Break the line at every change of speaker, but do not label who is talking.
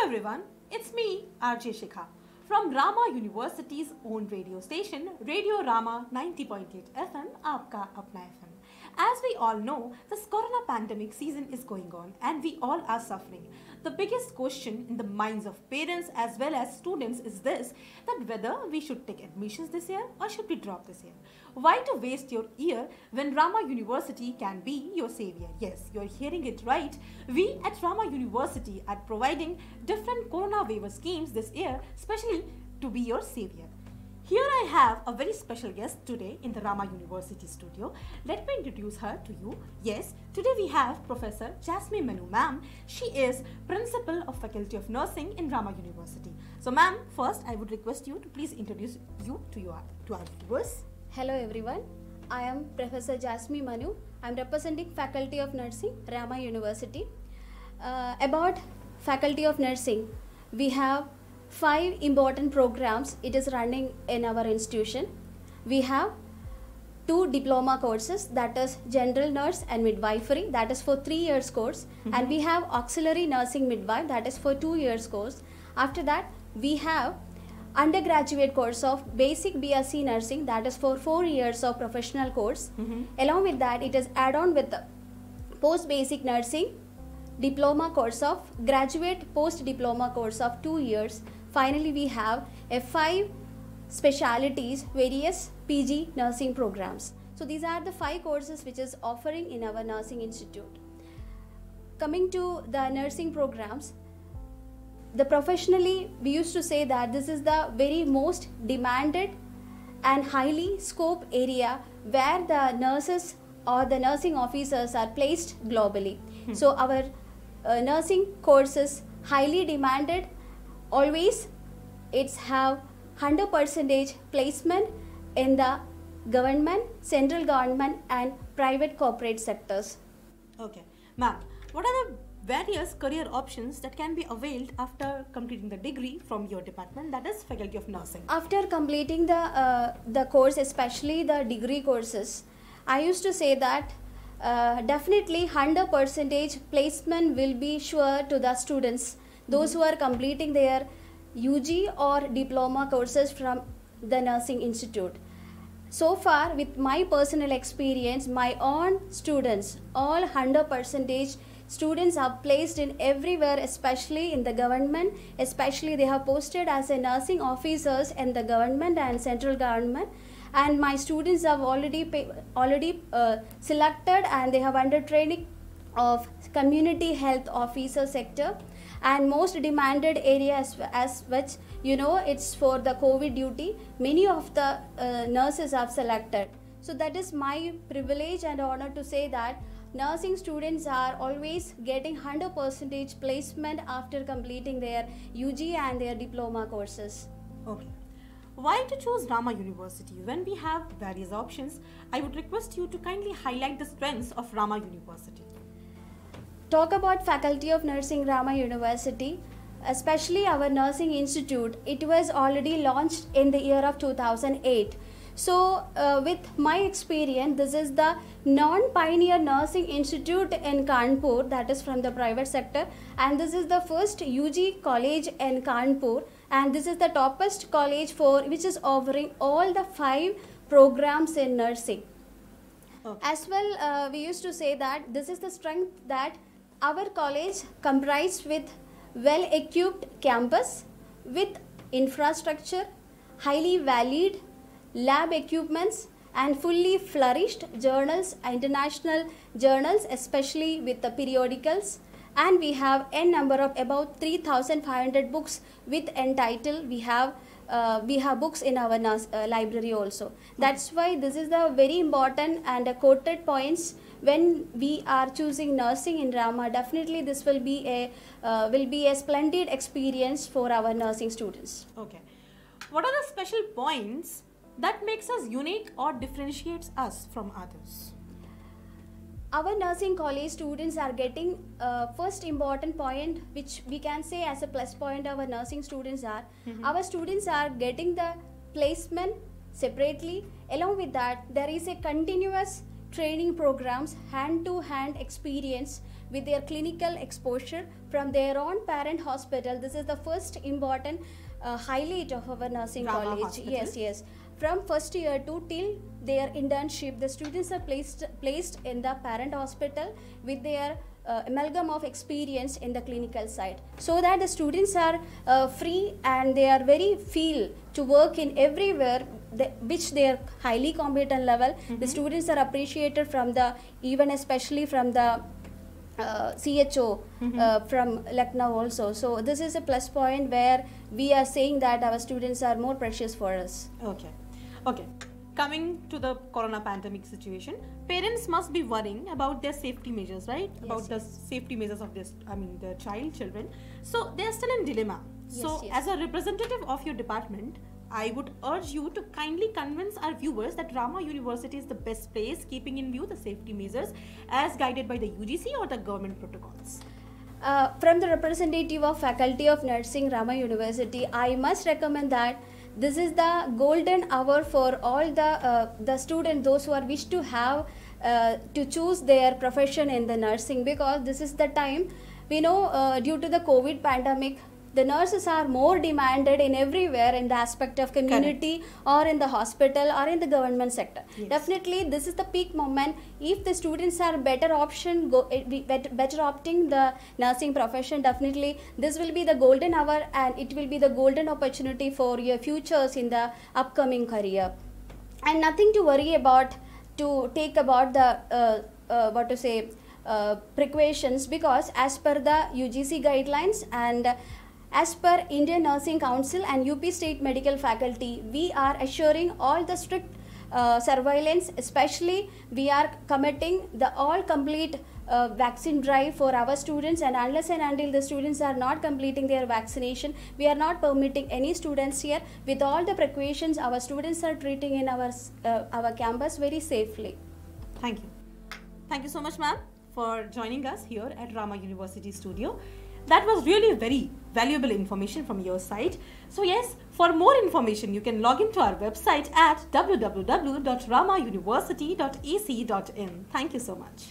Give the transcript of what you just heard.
everyone, it's me, RJ Shikha, from Rama University's own radio station, Radio Rama 90.8 FM, Aapka Apna FM. As we all know, this corona pandemic season is going on and we all are suffering. The biggest question in the minds of parents as well as students is this, that whether we should take admissions this year or should we drop this year. Why to waste your year when Rama University can be your savior? Yes, you're hearing it right. We at Rama University are providing different corona waiver schemes this year, especially to be your savior. Here I have a very special guest today in the Rama University studio. Let me introduce her to you. Yes, today we have Professor Jasmine Manu ma'am. She is Principal of Faculty of Nursing in Rama University. So ma'am, first I would request you to please introduce you to our viewers.
Hello everyone, I am Professor Jasmine Manu. I am representing Faculty of Nursing, Rama University. About Faculty of Nursing, we have 5 important programs it is running in our institution. We have 2 diploma courses, that is General Nurse and Midwifery, that is for 3 years course. And we have Auxiliary Nursing Midwife, that is for 2 years course. After that, we have undergraduate course of Basic BSc Nursing, that is for 4 years of professional course. Along with that, it is add-on with the Post Basic Nursing Diploma course of Graduate Post Diploma course of 2 years. Finally, we have a 5 specialities, various PG nursing programs. So these are the 5 courses which is offering in our nursing institute. Coming to the nursing programs, professionally we used to say that this is the very most demanded and highly scope area where the nurses or the nursing officers are placed globally. So our nursing courses highly demanded. Always it's have 100% placement in the government, central government and private corporate sectors.
Okay, ma'am, what are the various career options that can be availed after completing the degree from your department, that is Faculty of Nursing?
After completing the course, especially the degree courses, I used to say that definitely 100% placement will be sure to the students, those who are completing their UG or diploma courses from the nursing institute. So far, with my personal experience, my own students, all 100% students are placed in everywhere, especially in the government, especially they have posted as a nursing officers in the government and central government. And my students have already selected and they have under training of community health officer sector, and most demanded area as which it's for the COVID duty. Many of the nurses have selected. So that is my privilege and honor to say that nursing students are always getting 100% placement after completing their UG and their diploma courses.
Okay. Why to choose Rama University when we have various options? I would request you to kindly highlight the strengths of Rama University.
Talk about Faculty of Nursing, Rama University, especially our nursing institute. It was already launched in the year of 2008. So with my experience, this is the non-pioneer nursing institute in Kanpur, that is from the private sector, and this is the first UG college in Kanpur, and this is the toppest college which is offering all the 5 programs in nursing. Okay. As well, we used to say that this is the strength that our college comprised with well-equipped campus with infrastructure, highly valued lab equipments and fully flourished journals, international journals, especially with the periodicals. And we have n number of about 3,500 books with entitled. We have books in our library also. That's why this is the very important and quoted points when we are choosing nursing in Rama. Definitely this will be a splendid experience for our nursing students.
Okay. What are the special points that makes us unique or differentiates us from others?
Our nursing college students are getting first important point, which we can say as a plus point our nursing students are. Our students are getting the placement separately. Along with that, there is a continuous training programs, hand-to-hand experience with their clinical exposure from their own parent hospital. This is the first important highlight of our nursing
Rama
college.
Hospital.
Yes. From first year to till their internship, the students are placed in the parent hospital with their amalgam of experience in the clinical side, so that the students are free and they are very feel to work in everywhere which they are highly competent level. The students are appreciated from the, even especially from the CHO from Lucknow also. So this is a plus point where we are saying that our students are more precious for us.
Okay. Coming to the corona pandemic situation, parents must be worrying about their safety measures, right?
Yes,
about the safety measures of their children. So they are still in dilemma. So
Yes.
as a representative of your department, I would urge you to kindly convince our viewers that Rama University is the best place, keeping in view the safety measures as guided by the UGC or the government protocols.
From the representative of Faculty of Nursing, Rama University, I must recommend that this is the golden hour for all the students, those who are wish to have to choose their profession in the nursing, because this is the time, we know, due to the COVID pandemic, the nurses are more demanded in everywhere in the aspect of community or in the hospital or in the government sector.
Yes.
Definitely this is the peak moment. If the students are better better opting the nursing profession, definitely this will be the golden hour and it will be the golden opportunity for your futures in the upcoming career. And nothing to worry about, to take about the precautions, because as per the UGC guidelines and as per Indian Nursing Council and UP State Medical Faculty, we are assuring all the strict surveillance. Especially we are committing the all complete vaccine drive for our students, and unless and until the students are not completing their vaccination, we are not permitting any students here. With all the precautions, our students are treating in our campus very safely.
Thank you. Thank you so much, ma'am, for joining us here at Rama University studio. That was really very valuable information from your side. So yes, for more information, you can log into our website at www.ramauniversity.ac.in. Thank you so much.